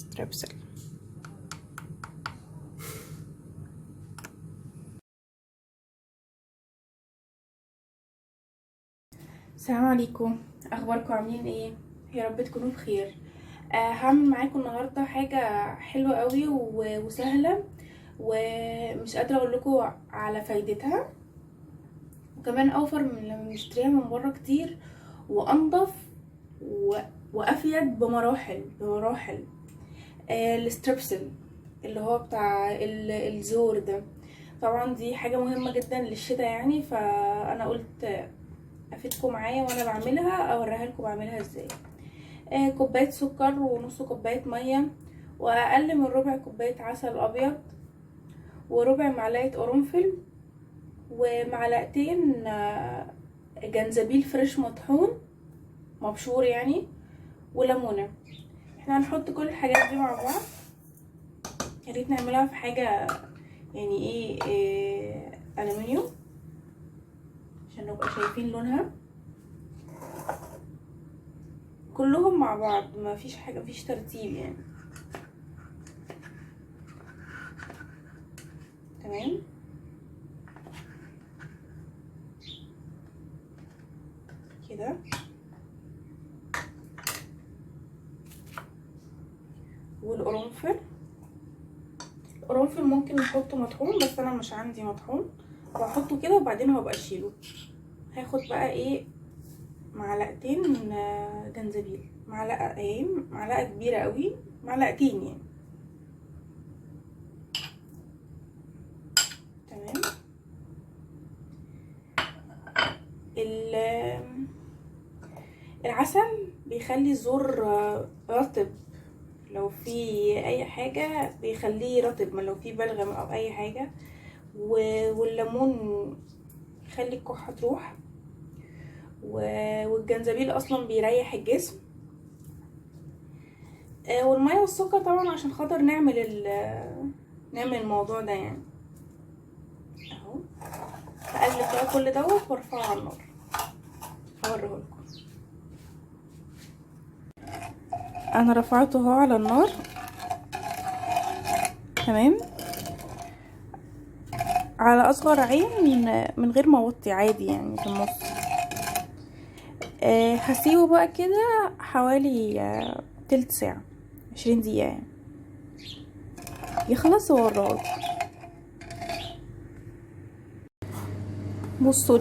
ستريبسل. السلام عليكم، اخباركم؟ عاملين ايه؟ يا رب تكونوا بخير. هعمل معاكم النهارده حاجه حلوه قوي وسهله، ومش قادره اقول لكم على فايدتها، وكمان اوفر من لما نشتريها من بره كتير، وانضف وافيد بمراحل. الستريبسل اللي هو بتاع الزور ده، طبعا دي حاجه مهمه جدا للشتاء يعني، فانا قلت افيدكم معايا وانا بعملها، اوريها لكم بعملها ازاي. كوبايه سكر ونص كوبايه ميه، واقل من ربع كوبايه عسل ابيض، وربع معلقه قرنفل، ومعلقتين جنزبيل فريش مطحون مبشور يعني، وليمونه. احنا هنحط كل الحاجات دي مع بعض. يا ريت نعملها في حاجه يعني ايه الومنيوم عشان نبقى شايفين لونها كلهم مع بعض، ما فيش حاجه، مفيش ترتيب يعني. تمام كده. والقرنفل ممكن نحطه مطحون، بس انا مش عندي مطحون، وهحطه كده وبعدين هبقى اشيله. هاخد بقى ايه معلقتين جنزبيل، معلقه كبيره قوي، معلقتين يعني. تمام. العسل بيخلي الزور رطب، لو في اي حاجه بيخليه رطب، ما لو في بلغم او اي حاجه. والليمون يخلي الكحه تروح، والجنزبيل اصلا بيريح الجسم. والميه والسكر طبعا عشان خاطر نعمل الموضوع ده يعني. اهو هقلب بقى كل دوت وارفعه على النار، هوريهولكم. انا رفعته اهو على النار. تمام، على اصغر عين من غير ما اوطي، عادي يعني في النص. هسيبه بقى كده حوالي تلت ساعة، 20 دقيقة يعني، يخلص واوريهولكم. بصوا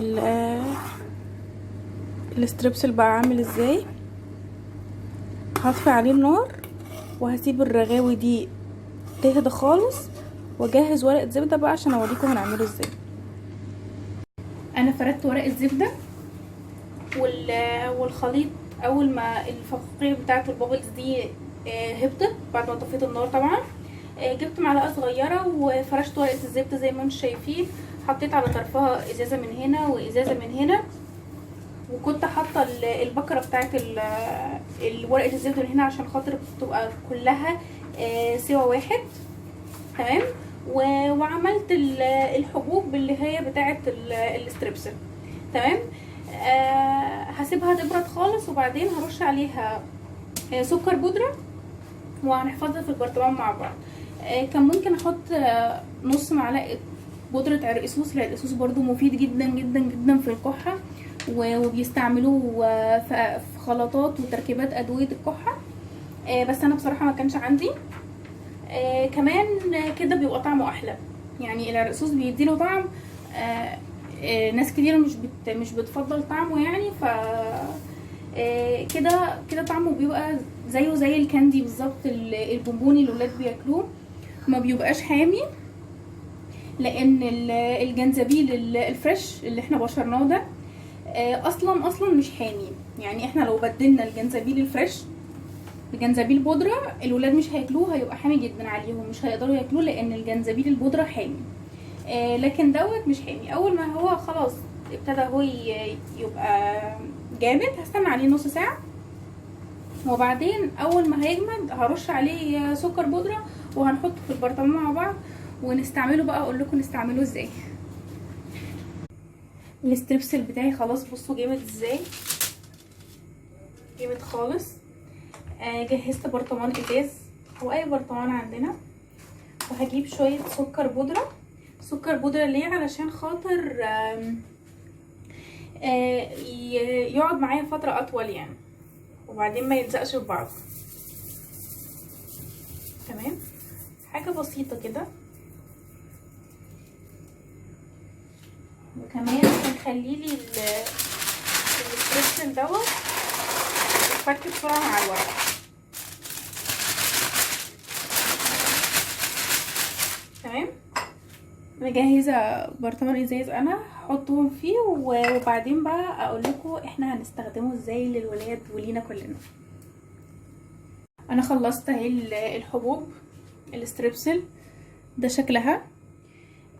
الستريبسل بقى عامل ازاي. هطفي عليه النار وهسيب الرغاوي دي تهدى خالص، واجهز ورقه زبده بقى عشان اوريكم هنعمله ازاي. انا فردت ورقه زبده والخليط اول ما الفقاقيع بتاعه البابلز دي هبطت بعد ما طفيت النار طبعا. جبت معلقه صغيره وفرشت ورقه الزبده زي ما انتم شايفين، حطيت على طرفها ازازه من هنا وازازه من هنا، وكنت حاطه البكره بتاعه ورقه الزبده من هنا عشان خاطر تبقى كلها سوا واحد. تمام. وعملت الحبوب اللي هي بتاعه الستريبسل. تمام. هسيبها تبرد خالص، وبعدين هرش عليها سكر بودره، وهنحفظها في البرطمان مع بعض. كان ممكن احط نص معلقه بودره عرقسوس. العرقسوس برضو مفيد جدا جدا جدا في الكحه، وبيستعملوه في خلطات وتركيبات ادويه الكحه. بس انا بصراحه ما كانش عندي. كمان كده بيبقى طعمه احلى، يعني العرقسوس بيديله طعم. ناس كتير مش بتفضل طعمه يعني، ف كده طعمه بيبقى زيه زي الكاندي بالظبط، البونبوني اللي الولاد بياكلوه، ما بيبقاش حامي، لان الجنزبيل الفريش اللي احنا بشرناه ده اصلا مش حامي. يعني احنا لو بدلنا الجنزبيل الفريش بجنزبيل بودره، الولاد مش هياكلوه، هيبقى حامي جدا عليهم، مش هيقدروا ياكلوه لان الجنزبيل البودره حامي. لكن دوت مش حامي. اول ما هو خلاص ابتدى هو يبقى جامد، هستنى عليه نص ساعه، وبعدين اول ما هيجمد هرش عليه سكر بودره، وهنحطه في البرطمان مع بعض ونستعمله بقى. اقول لكم نستعمله ازاي. الستريبسل بتاعي خلاص، بصوا جامد ازاي، جامد خالص. جهزت برطمان ازاز او اي برطمان عندنا. وهجيب شوية سكر بودرة. سكر بودرة ليه؟ علشان خاطر يقعد معايا فترة اطول يعني، وبعدين ما يلزقش في بعض. تمام، حاجة بسيطة كده. وكمان هنخليلي الستريبسل دوت يتفك بسرعة مع الورق. تمام، مجهزة برطمان ازاز انا هحطهم فيه، وبعدين بقى اقول لكم احنا هنستخدمه ازاي للولاد ولينا كلنا. انا خلصت اهي الحبوب الستريبسل، ده شكلها.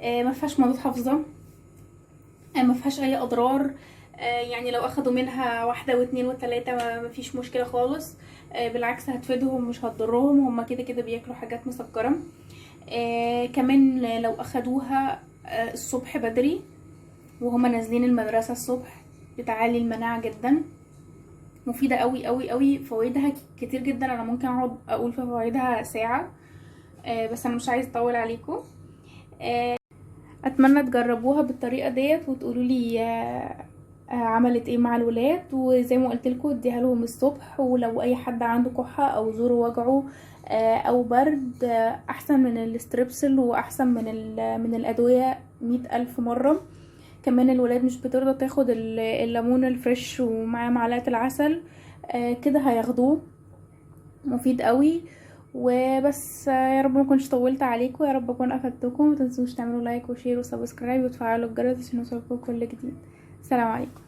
ما فيهاش مواد حافظه، ما فيهاش اي اضرار. يعني لو اخدوا منها واحده واتنين وتلاته ما فيش مشكله خالص. بالعكس هتفيدهم مش هتضرهم، هما كده كده بياكلوا حاجات مسكره. كمان لو اخدوها الصبح بدري وهما نازلين المدرسه الصبح بتعلي المناعه جدا، مفيده قوي قوي قوي. فوائدها كتير جدا، انا ممكن اقعد اقول في فوائدها ساعه، بس انا مش عايز اطول عليكم. اتمنى تجربوها بالطريقه ديت وتقولوا لي عملت ايه مع الولاد. وزي ما قلت لكم اديها لهم الصبح، ولو اي حد عنده كحه او زوره وجعه او برد، احسن من الستريبسل واحسن من الادويه 100,000 مره. كمان الولاد مش بترضى تاخد الليمون الفريش ومعاه معلقه العسل، كده هياخدوه، مفيد قوي. وبس، يا رب ما كنتش طولت عليكم، يا رب اكون افدتكم. متنسوش تعملوا لايك وشير وسبسكرايب وتفعلوا الجرس عشان يوصلكم كل جديد. سلام عليكم.